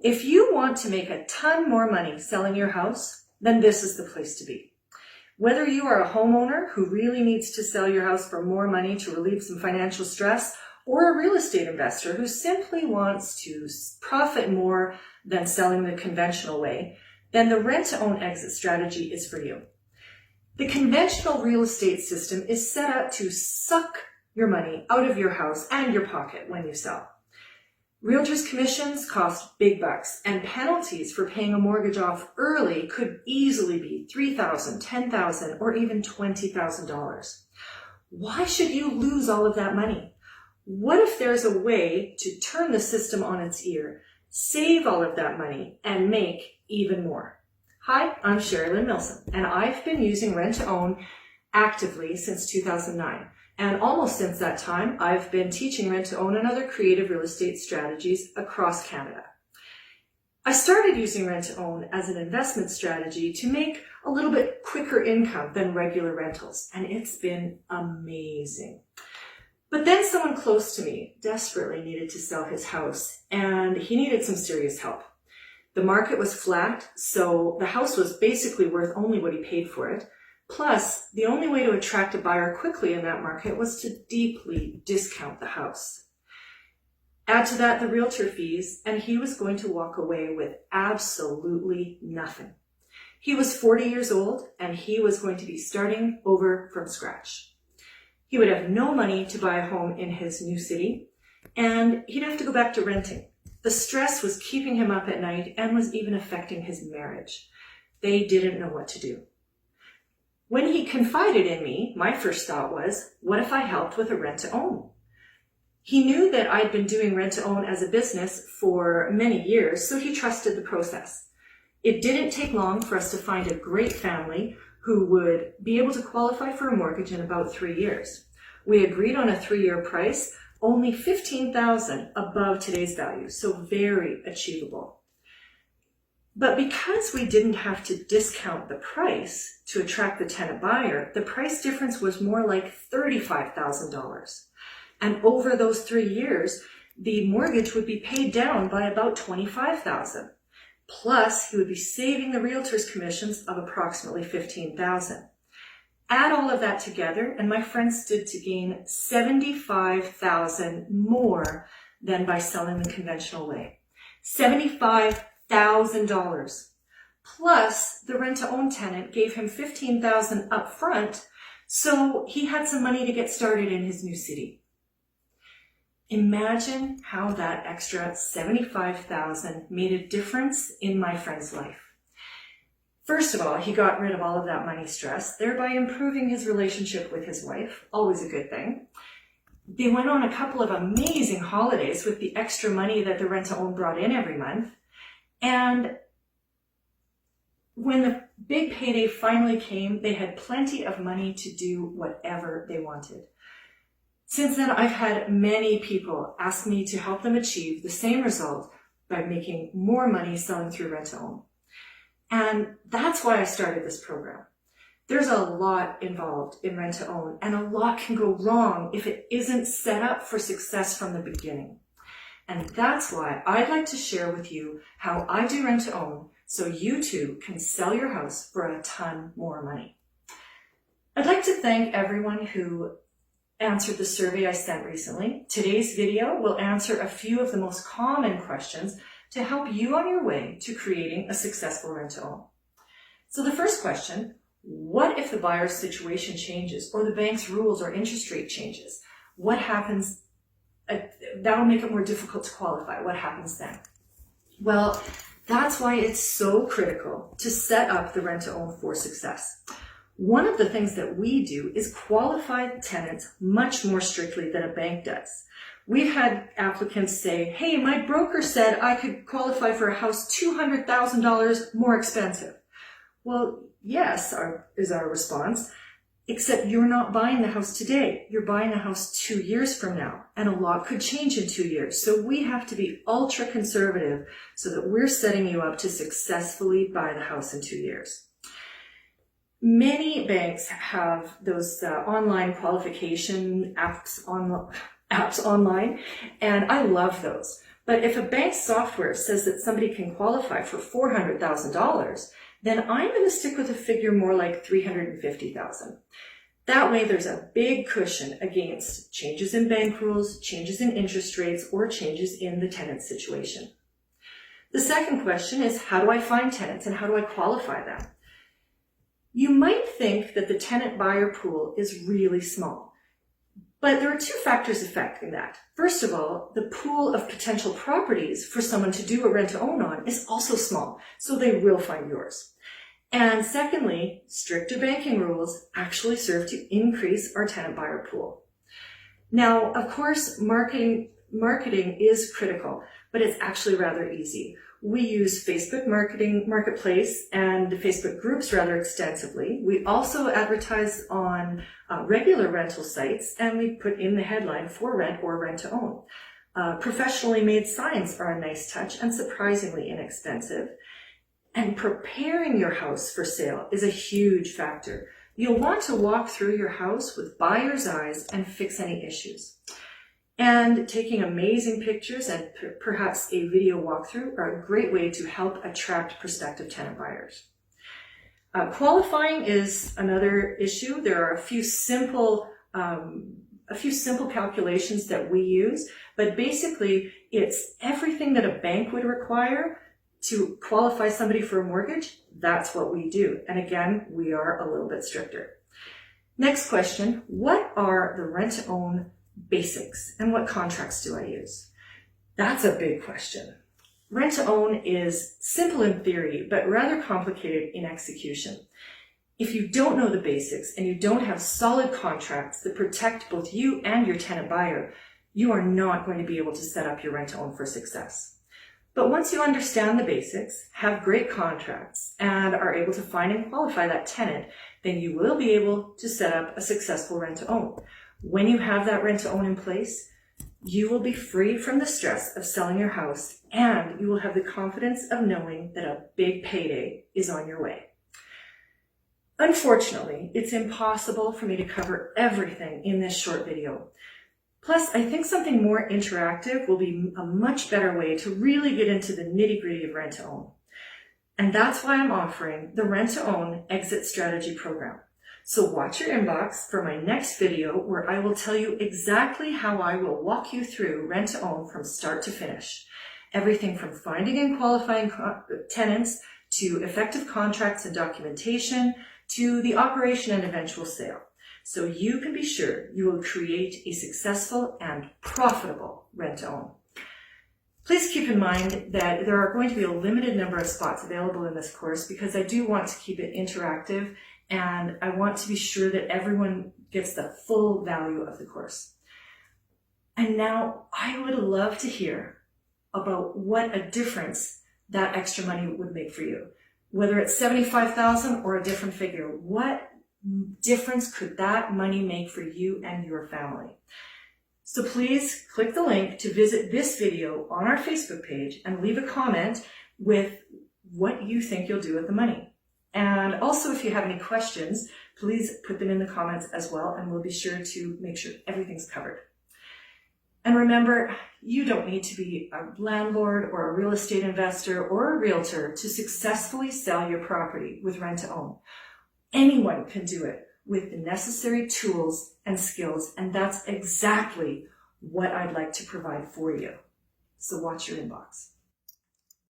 If you want to make a ton more money selling your house, then this is the place to be. Whether you are a homeowner who really needs to sell your house for more money to relieve some financial stress, or a real estate investor who simply wants to profit more than selling the conventional way, then the rent-to-own exit strategy is for you. The conventional real estate system is set up to suck your money out of your house and your pocket when you sell. Realtors' commissions cost big bucks, and penalties for paying a mortgage off early could easily be $3,000, $10,000, or even $20,000. Why should you lose all of that money? What if there's a way to turn the system on its ear, save all of that money, and make even more? Hi, I'm Sherilyn Milsom, and I've been using rent-to-own actively since 2009. And almost since that time, I've been teaching rent-to-own and other creative real estate strategies across Canada. I started using rent-to-own as an investment strategy to make a little bit quicker income than regular rentals, and it's been amazing. But then someone close to me desperately needed to sell his house, and he needed some serious help. The market was flat, so the house was basically worth only what he paid for it. Plus, the only way to attract a buyer quickly in that market was to deeply discount the house. Add to that the realtor fees, and he was going to walk away with absolutely nothing. He was 40 years old, and he was going to be starting over from scratch. He would have no money to buy a home in his new city, and he'd have to go back to renting. The stress was keeping him up at night and was even affecting his marriage. They didn't know what to do. When he confided in me, my first thought was, what if I helped with a rent-to-own? He knew that I'd been doing rent-to-own as a business for many years, so he trusted the process. It didn't take long for us to find a great family who would be able to qualify for a mortgage in about 3 years. We agreed on a 3-year price, only $15,000 above today's value, so very achievable. But because we didn't have to discount the price to attract the tenant buyer, the price difference was more like $35,000. And over those 3 years, the mortgage would be paid down by about $25,000. Plus, he would be saving the realtor's commissions of approximately $15,000. Add all of that together, and my friend stood to gain $75,000 more than by selling the conventional way. $75,000. Plus, the rent-to-own tenant gave him $15,000 up front, so he had some money to get started in his new city. Imagine how that extra $75,000 made a difference in my friend's life. First of all, he got rid of all of that money stress, thereby improving his relationship with his wife, always a good thing. They went on a couple of amazing holidays with the extra money that the rent-to-own brought in every month. And when the big payday finally came, they had plenty of money to do whatever they wanted. Since then, I've had many people ask me to help them achieve the same result by making more money selling through rent-to-own. And that's why I started this program. There's a lot involved in rent-to-own, and a lot can go wrong if it isn't set up for success from the beginning. And that's why I'd like to share with you how I do rent-to-own so you too can sell your house for a ton more money. I'd like to thank everyone who answered the survey I sent recently. Today's video will answer a few of the most common questions to help you on your way to creating a successful rent-to-own. So the first question, what if the buyer's situation changes or the bank's rules or interest rate changes? What happens? That'll make it more difficult to qualify. What happens then? Well, that's why it's so critical to set up the rent-to-own for success. One of the things that we do is qualify tenants much more strictly than a bank does. We've had applicants say, hey, my broker said I could qualify for a house $200,000 more expensive. Well, yes, is our response, except you're not buying the house today. You're buying the house 2 years from now, and a lot could change in 2 years. So we have to be ultra conservative so that we're setting you up to successfully buy the house in 2 years. Many banks have those online qualification apps online, and I love those. But if a bank's software says that somebody can qualify for $400,000, then I'm going to stick with a figure more like $350,000. That way there's a big cushion against changes in bank rules, changes in interest rates, or changes in the tenant situation. The second question is, how do I find tenants and how do I qualify them? You might think that the tenant buyer pool is really small, but there are two factors affecting that. First of all, the pool of potential properties for someone to do a rent-to-own on is also small, so they will find yours. And secondly, stricter banking rules actually serve to increase our tenant buyer pool. Now, of course, marketing is critical, but it's actually rather easy. We use Facebook Marketplace and Facebook groups rather extensively. We also advertise on regular rental sites, and we put in the headline for rent or rent to own. Professionally made signs are a nice touch and surprisingly inexpensive. And preparing your house for sale is a huge factor. You'll want to walk through your house with buyer's eyes and fix any issues. And taking amazing pictures and perhaps a video walkthrough are a great way to help attract prospective tenant buyers. Qualifying is another issue. There are a few simple calculations that we use, but basically it's everything that a bank would require to qualify somebody for a mortgage. That's what we do. And again, we are a little bit stricter. Next question, what are the rent-to-own basics and what contracts do I use? That's a big question. Rent-to-own is simple in theory, but rather complicated in execution. If you don't know the basics and you don't have solid contracts that protect both you and your tenant buyer, you are not going to be able to set up your rent-to-own for success. But once you understand the basics, have great contracts, and are able to find and qualify that tenant, then you will be able to set up a successful rent-to-own. When you have that rent-to-own in place, you will be free from the stress of selling your house, and you will have the confidence of knowing that a big payday is on your way. Unfortunately, it's impossible for me to cover everything in this short video. Plus, I think something more interactive will be a much better way to really get into the nitty-gritty of rent-to-own. And that's why I'm offering the Rent-to-Own Exit Strategy Program. So watch your inbox for my next video where I will tell you exactly how I will walk you through rent-to-own from start to finish. Everything from finding and qualifying tenants to effective contracts and documentation to the operation and eventual sale. So you can be sure you will create a successful and profitable rent-to-own. Please keep in mind that there are going to be a limited number of spots available in this course because I do want to keep it interactive and I want to be sure that everyone gets the full value of the course. And now I would love to hear about what a difference that extra money would make for you. Whether it's $75,000 or a different figure, what difference could that money make for you and your family? So please click the link to visit this video on our Facebook page and leave a comment with what you think you'll do with the money. And also, if you have any questions, please put them in the comments as well, and we'll be sure to make sure everything's covered. And remember, you don't need to be a landlord or a real estate investor or a realtor to successfully sell your property with rent-to-own. Anyone can do it with the necessary tools and skills, and that's exactly what I'd like to provide for you. So watch your inbox.